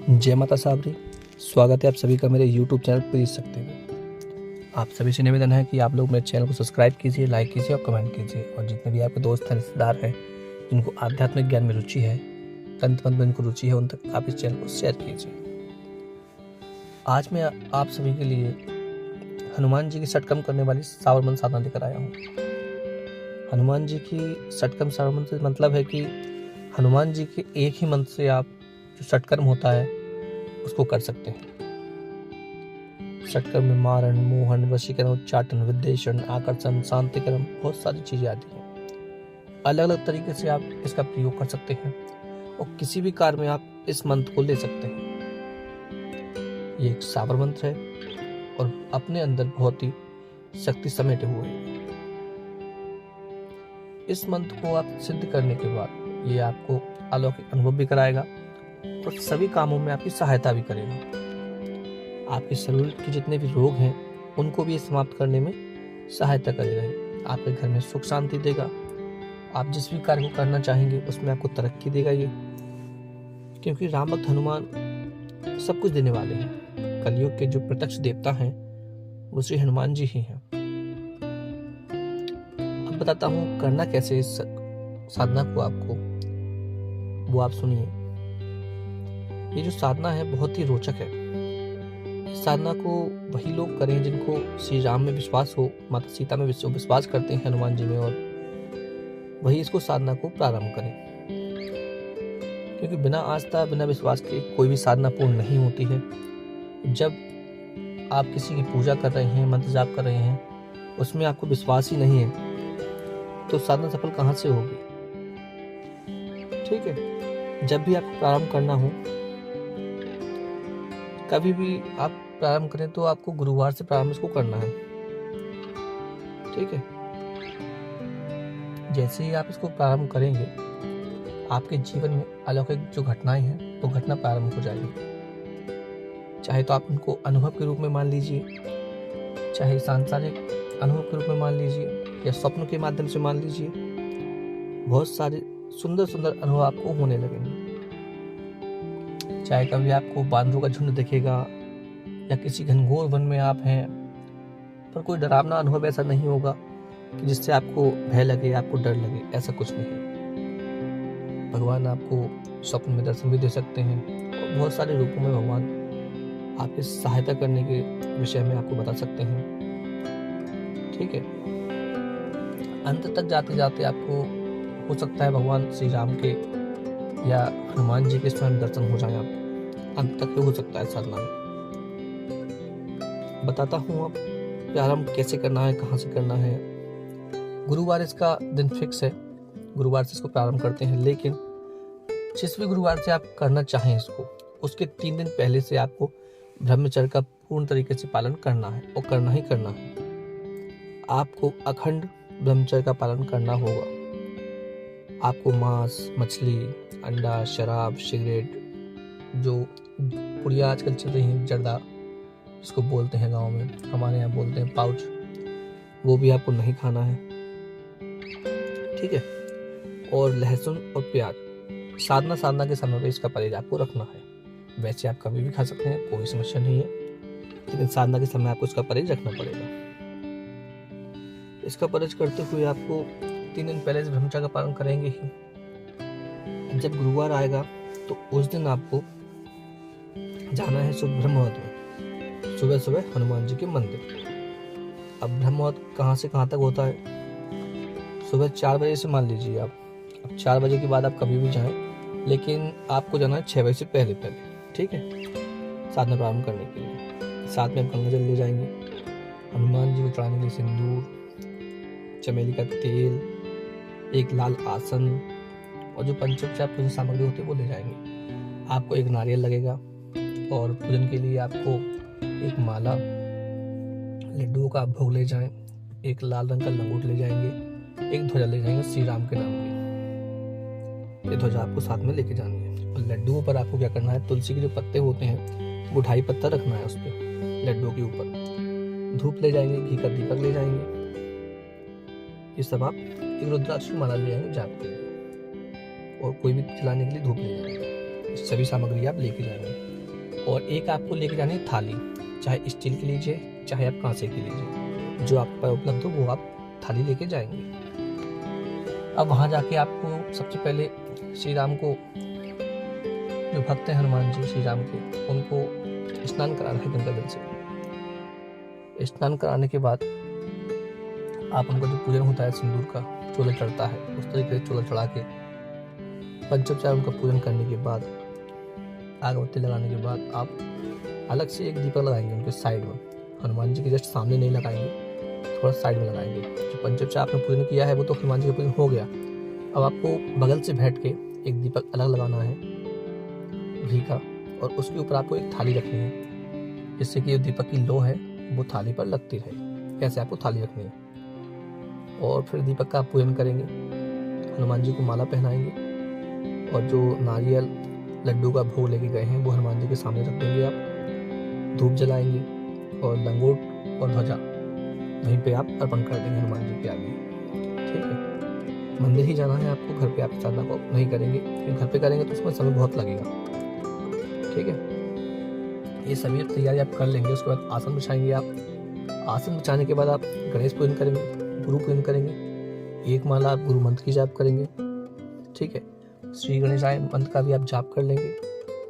जय माता साबरी। स्वागत है आप सभी का मेरे YouTube चैनल प्रीत शक्ति में। आप सभी से निवेदन है कि आप लोग मेरे चैनल को सब्सक्राइब कीजिए, लाइक कीजिए और कमेंट कीजिए। और जितने भी आपके दोस्त हैं, रिश्तेदार हैं, जिनको आध्यात्मिक ज्ञान में रुचि है, तंत्र मंत्र में इनको रुचि है, उन तक आप इस चैनल को शेयर कीजिए। आज मैं आप सभी के लिए हनुमान जी की सटकम करने वाली सावर मंत्र साधना लेकर आया हूँ। हनुमान जी की सटकम सावर मंत्र मतलब है कि हनुमान जी के एक ही मंत्र से आप जो षटकर्म होता है उसको कर सकते हैं। षटकर्म में मारण, मोहन, वशीकरण, उच्चाटन, विद्वेषण, आकर्षण, शांतिकरण, बहुत सारी चीजें आती हैं। अलग अलग तरीके से आप इसका प्रयोग कर सकते हैं और किसी भी कार्य में आप इस मंत्र को ले सकते हैं। ये एक सावर मंत्र है और अपने अंदर बहुत ही शक्ति समेटे हुए है। इस मंत्र को आप सिद्ध करने के बाद ये आपको अलौकिक अनुभव भी कराएगा और सभी कामों में आपकी सहायता भी करेगा। आपके शरीर के जितने भी रोग हैं उनको भी समाप्त करने में सहायता करेगा। आपके घर में सुख शांति देगा। आप जिस भी कार्य को करना चाहेंगे उसमें आपको तरक्की देगा ये, क्योंकि राम भक्त हनुमान सब कुछ देने वाले हैं। कलयुग के जो प्रत्यक्ष देवता हैं वो श्री हनुमान जी ही हैं। अब बताता हूँ करना कैसे इस साधना को आपको, वो आप सुनिए। ये जो साधना है बहुत ही रोचक है। इस साधना को वही लोग करें जिनको श्री राम में विश्वास हो, माता सीता में विश्वास करते हैं हनुमान जी में, और वही इसको साधना को प्रारंभ करें। क्योंकि बिना आस्था, बिना विश्वास के कोई भी साधना पूर्ण नहीं होती है। जब आप किसी की पूजा कर रहे हैं, मंत्र जाप कर रहे हैं, उसमें आपको विश्वास ही नहीं है तो साधना सफल कहाँ से होगी। ठीक है, जब भी आपको प्रारंभ करना हो, कभी भी आप प्रारंभ करें तो आपको गुरुवार से प्रारंभ इसको करना है। ठीक है, जैसे ही आप इसको प्रारंभ करेंगे आपके जीवन में अलौकिक जो घटनाएं हैं वो घटना प्रारंभ हो जाएगी। चाहे तो आप उनको अनुभव के रूप में मान लीजिए, चाहे सांसारिक अनुभव के रूप में मान लीजिए, या स्वप्न के माध्यम से मान लीजिए। बहुत सारे सुंदर सुंदर अनुभव आपको होने लगेंगे। चाहे कभी आपको बांदरों का झुंड दिखेगा या किसी घनघोर वन में आप हैं, पर कोई डरावना अनुभव ऐसा नहीं होगा कि जिससे आपको भय लगे, आपको डर लगे। ऐसा कुछ नहीं। भगवान आपको स्वप्न में दर्शन भी दे सकते हैं और बहुत सारे रूपों में भगवान आपकी सहायता करने के विषय में आपको बता सकते हैं। ठीक है, अंत तक जाते जाते आपको हो सकता है भगवान श्री राम के या हनुमान जी के स्वयं दर्शन हो जाए। आपको अंत तक हो सकता है साधना में। बताता हूँ अब प्रारंभ कैसे करना है, कहाँ से करना है। गुरुवार इसका दिन फिक्स है, गुरुवार से इसको प्रारंभ करते हैं। लेकिन जिस भी गुरुवार से आप करना चाहें इसको, उसके 3 दिन पहले से आपको ब्रह्मचर्य का पूर्ण तरीके से पालन करना है और करना ही करना है। आपको अखंड ब्रह्मचर्य का पालन करना होगा। आपको मांस, मछली, अंडा, शराब, सिगरेट, जो पुड़िया आजकल चल रही है, जर्दा जिसको बोलते हैं गांव में, हमारे यहाँ बोलते हैं पाउच, वो भी आपको नहीं खाना है। ठीक है, और लहसुन और प्याज साधना के समय पे इसका परहेज आपको रखना है। वैसे आप कभी भी खा सकते हैं, कोई समस्या नहीं है, लेकिन साधना के समय आपको इसका परहेज रखना पड़ेगा। इसका परहेज करते हुए आपको 3 दिन पहले से ब्रह्मचर्य का पालन करेंगे ही। जब गुरुवार आएगा तो उस दिन आपको जाना है सुबह ब्रह्म मुहूर्त में, सुबह सुबह हनुमान जी के मंदिर। अब ब्रह्म मुहूर्त कहाँ से कहाँ तक होता है? सुबह 4 बजे से मान लीजिए आप। अब 4 बजे के बाद आप कभी भी जाएं, लेकिन आपको जाना है 6 बजे से पहले पहले। ठीक है, साधना प्रारंभ करने के लिए। साथ में आप गंगा जल ले जाएंगे, हनुमान जी को चढ़ाने के लिए सिंदूर, चमेली का तेल, एक लाल आसन और जो पंचोपचार पूजन सामग्री होती है वो ले जाएंगे। आपको एक नारियल लगेगा और पूजन के लिए आपको एक माला, लड्डुओं का भोग ले जाएं, एक लाल रंग का लंगोट ले जाएंगे, एक ध्वजा ले जाएंगे श्री राम के नाम की। ये ध्वजा आपको साथ में लेके जानी है। और लड्डुओं पर आपको क्या करना है, तुलसी के जो पत्ते होते हैं वो 2.5 पत्ता रखना है उस पर, लड्डुओं के ऊपर। धूप ले जाएंगे, घी का दीपक ले जाएंगे। ये सब आप एक रुद्राक्ष की माला ले जाएंगे जाप के लिए, और कोई भी जलाने के लिए धूप ले जाएंगे। सभी सामग्री आप लेके जाएंगे। और एक आपको लेके जानी है थाली, चाहे स्टील की लीजिए चाहे आप कांसे की लीजिए, जो आपके पास उपलब्ध हो वो आप थाली लेके जाएंगे। अब वहाँ जाके आपको सबसे पहले श्री राम को, जो भक्त हैं हनुमान जी श्री राम के, उनको स्नान कराना है गंगा जल से। स्नान कराने के बाद आप उनका जो पूजन होता है सिंदूर का, चोला चढ़ता है, उस तरीके से चोला चढ़ा के पंचोपचार उनका पूजन करने के बाद, अगरबत्ती लगाने के बाद आप अलग से एक दीपक लगाएंगे उनके साइड में। हनुमान जी के जस्ट सामने नहीं लगाएंगे, थोड़ा साइड में लगाएंगे। जो पंचोपचार आपने पूजन किया है वो तो हनुमान जी का पूजन हो गया। अब आपको बगल से बैठ के एक दीपक अलग लगाना है घी का, और उसके ऊपर आपको एक थाली रखनी है, जिससे कि जो दीपक की लो है वो थाली पर लगती रहे। ऐसे आपको थाली रखनी है। और फिर दीपक का आप पूजन करेंगे, हनुमान जी को माला पहनाएंगे, और जो नारियल लड्डू का भोग लेके गए हैं वो हनुमान जी के सामने रख देंगे। आप धूप जलाएंगे और लंगोट और ध्वजा वहीं पे आप अर्पण कर देंगे हनुमान जी के आगे। ठीक है, मंदिर ही जाना है आपको, घर पे आप साधना को नहीं करेंगे, क्योंकि घर पे करेंगे तो उसमें समय बहुत लगेगा। ठीक है, ये सभी तैयारी आप कर लेंगे। उसके बाद आसन बिछाएंगे आप। आसन बिछाने के बाद आप गणेश पूजन करेंगे, गुरु पूजन करेंगे, एक माला आप गुरु मंत्र की जाप करेंगे। ठीक है, श्री गणेशाय मंत्र का भी आप जाप कर लेंगे।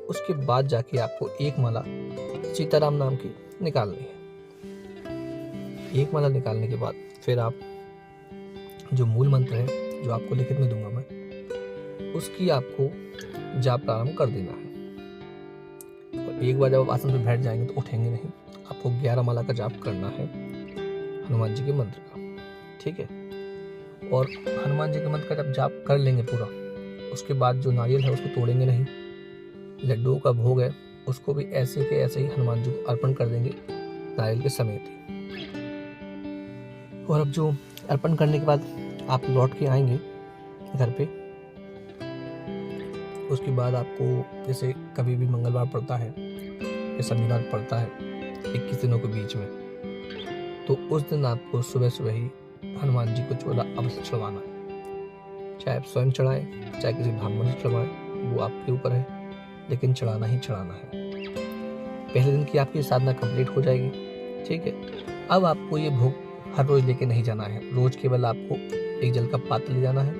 उसके बाद जाके आपको एक माला सीताराम नाम की निकालनी है। एक माला निकालने के बाद फिर आप जो मूल मंत्र है, जो आपको लिखित में दूंगा मैं, उसकी आपको जाप प्रारंभ कर देना है। और एक बार जब आप आसन पर बैठ जाएंगे तो उठेंगे नहीं, आपको 11 माला का जाप करना है हनुमान जी के मंत्र का। ठीक है, और हनुमान जी के मंत्र का जब जाप कर लेंगे पूरा, उसके बाद जो नारियल है उसको तोड़ेंगे नहीं, लड्डुओं का भोग है उसको भी ऐसे के ऐसे ही हनुमान जी को अर्पण कर देंगे नारियल के समेत ही। और अब जो अर्पण करने के बाद आप लौट के आएंगे घर पे, उसके बाद आपको जैसे कभी भी मंगलवार पड़ता है या शनिवार पड़ता है 21 दिनों के बीच में, तो उस दिन आपको सुबह सुबह ही हनुमान जी को चोला अवश्य चढ़वाना है। चाहे आप स्वयं चढ़ाएं चाहे किसी ब्राह्मण से चढ़वाएं, वो आपके ऊपर है, लेकिन चढ़ाना ही चढ़ाना है। पहले दिन की आपकी साधना कंप्लीट हो जाएगी। ठीक है, अब आपको ये भोग हर रोज लेके नहीं जाना है। रोज केवल आपको एक जल का पात्र ले जाना है,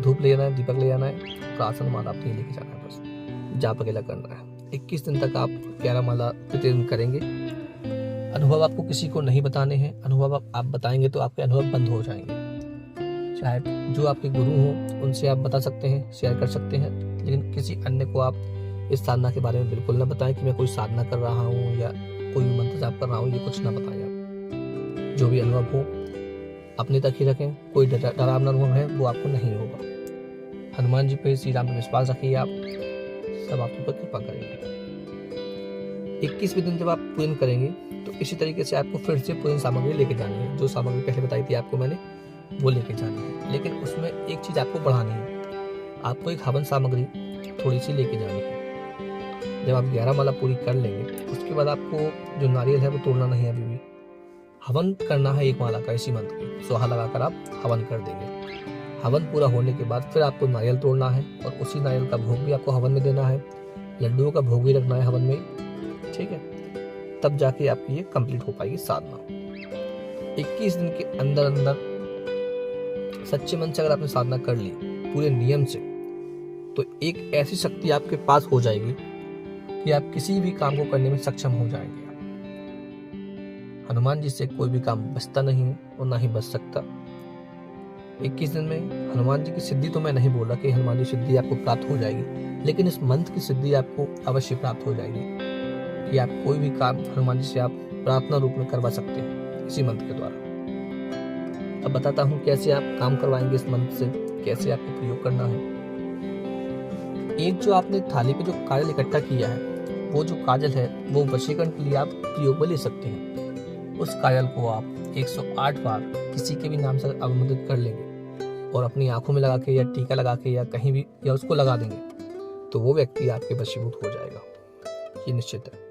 धूप ले जाना है, दीपक ले जाना है, आसन माला आपको लेके जाना है, बस जाप अकेला करना है। 21 दिन तक आप 11 माला प्रतिदिन करेंगे। अनुभव आपको किसी को नहीं बताने हैं। अनुभव आप बताएंगे तो आपके अनुभव बंद हो जाएंगे। चाहे जो आपके गुरु हों उनसे आप बता सकते हैं, शेयर कर सकते हैं, लेकिन किसी अन्य को आप इस साधना के बारे में बिल्कुल ना बताएं कि मैं कोई साधना कर रहा हूँ या कोई मंत्र जाप कर रहा हूँ, ये कुछ ना बताएं आप। जो भी अनुभव हो अपने तक ही रखें। कोई डरावना अनुभव है वो आपको नहीं होगा। हनुमान जी पे, श्री राम पे विश्वास रखिए, आप सब आपके ऊपर कृपा करेंगे। 21वें दिन जब आप पूजन करेंगे तो इसी तरीके से आपको फिर से पूजन सामग्री लेके जानी है। जो सामग्री पहले बताई थी आपको मैंने, वो लेके जानी है, लेकिन उसमें एक चीज आपको बढ़ानी है। आपको एक हवन सामग्री थोड़ी सी लेके जानी है। जब आप 11 माला पूरी कर लेंगे उसके बाद आपको जो नारियल है वो तोड़ना नहीं है, अभी भी हवन करना है एक माला का। इसी मंत्र की सोहा लगाकर आप हवन कर देंगे। हवन पूरा होने के बाद फिर आपको नारियल तोड़ना है और उसी नारियल का भोग भी आपको हवन में देना है। लड्डुओं का भोग भी रखना है हवन में। ठीक है, तब जाके आपकी ये कंप्लीट हो पाएगी साधना। 21 दिन के अंदर अंदर सच्चे मन से अगर आपने साधना कर ली पूरे नियम से, तो एक ऐसी शक्ति आपके पास हो जाएगी कि आप किसी भी काम को करने में सक्षम हो जाएंगे। हनुमान जी से कोई भी काम बचता नहीं है और ना ही बच सकता। 21 दिन में हनुमान जी की सिद्धि तो मैं नहीं बोला कि हनुमान जी सिद्धि आपको प्राप्त हो जाएगी, लेकिन इस मंत्र की सिद्धि आपको अवश्य प्राप्त हो जाएगी कि आप कोई भी काम हनुमान जी से आप प्रार्थना रूप में करवा सकते हैं इसी मंत्र के द्वारा। अब बताता हूँ कैसे आप काम करवाएंगे इस मंत्र से, कैसे आपको प्रयोग करना है। एक जो आपने थाली पे जो काजल इकट्ठा किया है, वो जो काजल है वो वशीकरण के लिए आप प्रयोग में ले सकते हैं। उस काजल को आप 108 बार किसी के भी नाम से अवमंत्रित कर लेंगे और अपनी आंखों में लगा के या टीका लगा के या कहीं भी या उसको लगा देंगे, तो वो व्यक्ति आपके वशीभूत हो जाएगा, ये निश्चित है।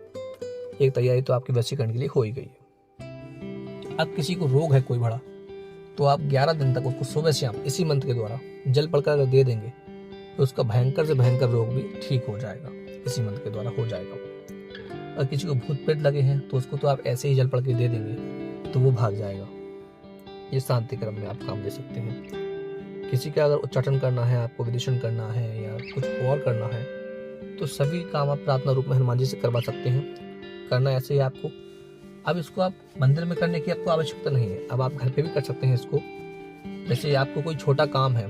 एक तैयारी तो आपके वशीकरण के लिए हो ही गई है। अब किसी को रोग है कोई बड़ा, तो आप 11 दिन तक उसको सुबह शाम इसी मंत्र के द्वारा जल पड़कर अगर दे देंगे तो उसका भयंकर से भयंकर रोग भी ठीक हो जाएगा। इसी मंत्र के द्वारा हो जाएगा। अगर किसी को भूत प्रेत लगे हैं तो उसको तो आप ऐसे ही जल पड़ के दे देंगे तो वो भाग जाएगा। ये शांति क्रम में आप काम दे सकते हैं। किसी का अगर उच्चाटन करना है, आपको विदिशन करना है या कुछ और करना है तो सभी काम आप प्रार्थना रूप में हनुमान जी से करवा सकते हैं। करना ऐसे ही आपको, अब इसको आप मंदिर में करने की आपको आवश्यकता नहीं है, अब आप घर पे भी कर सकते हैं इसको। जैसे आपको कोई छोटा काम है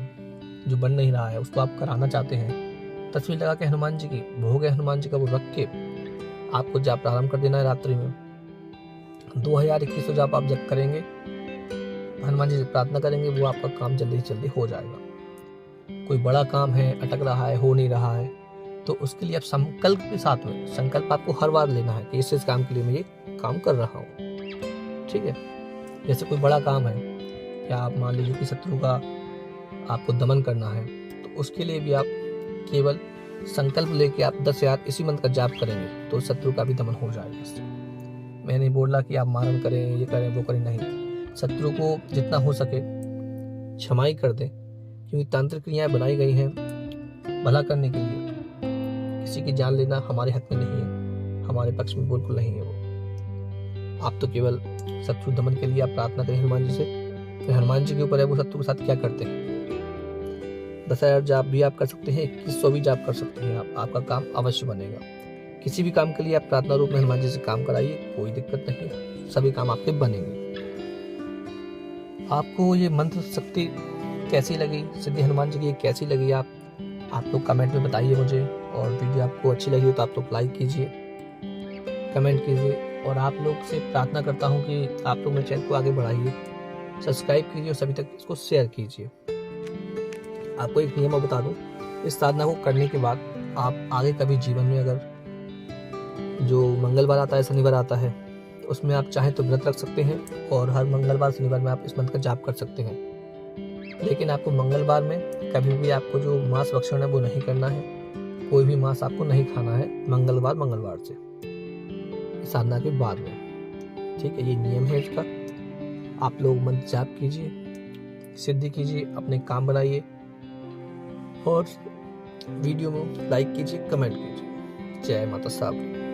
जो बन नहीं रहा है, उसको आप कराना चाहते हैं, तस्वीर लगा के हनुमान जी की, भोग है हनुमान जी का, वो रख के आपको जाप प्रारंभ कर देना है। रात्रि में 2021 जाप आप जब करेंगे, हनुमान जी से प्रार्थना करेंगे, वो आपका काम जल्दी से जल्दी हो जाएगा। कोई बड़ा काम है, अटक रहा है, हो नहीं रहा है, तो उसके लिए आप संकल्प के साथ में, संकल्प आपको हर बार लेना है कि इस काम के लिए मैं ये काम कर रहा हूँ। ठीक है, जैसे कोई बड़ा काम है या आप मान लीजिए कि शत्रु का आपको दमन करना है, तो उसके लिए भी आप केवल संकल्प लेके आप 10 याद इसी मंत्र का जाप करेंगे तो शत्रु का भी दमन हो जाएगा इससे। मैं नहीं बोल रहा कि आप मारण करें, ये करें, वो करें, नहीं। शत्रु को जितना हो सके क्षमा ही कर दें, क्योंकि तांत्रिक क्रियाएं बनाई गई हैं भला करने के लिए। किसी की जान लेना हमारे हक में नहीं है, हमारे पक्ष में बिल्कुल नहीं है वो। आप तो केवल शत्रु दमन के लिए आप प्रार्थना करें हनुमान जी से, फिर हनुमान जी के ऊपर है वो शत्रु के साथ क्या करते हैं। 10,000 जाप भी आप कर सकते हैं, 2100 भी जाप कर सकते हैं आप, आपका काम अवश्य बनेगा। किसी भी काम के लिए आप प्रार्थना रूप में हनुमान जी से काम कराइए, कोई दिक्कत नहीं है, सभी काम आपके बनेंगे। आपको ये मंत्र शक्ति कैसी लगी, सिद्धि हनुमान जी की कैसी लगी, आप लोग कमेंट में बताइए मुझे। और वीडियो आपको अच्छी लगी हो तो आप लोग लाइक कीजिए, कमेंट कीजिए, और आप लोग से प्रार्थना करता हूँ कि आप लोग मेरे चैनल को आगे बढ़ाइए, सब्सक्राइब कीजिए और सभी तक इसको शेयर कीजिए। आपको एक नियम बता दूं, इस साधना को करने के बाद आप आगे कभी जीवन में अगर जो मंगलवार आता है, शनिवार आता है, तो उसमें आप चाहें तो व्रत रख सकते हैं और हर मंगलवार शनिवार में आप इस मंत्र का जाप कर सकते हैं। लेकिन आपको मंगलवार में कभी भी आपको जो मांस भक्षण है वो नहीं करना है, कोई भी मांस आपको नहीं खाना है मंगलवार से, साधना के बाद में। ठीक है, ये नियम है इसका। आप लोग मंत्र जाप कीजिए, सिद्धि कीजिए, अपने काम बनाइए और वीडियो में लाइक कीजिए, कमेंट कीजिए। जय माता साहब।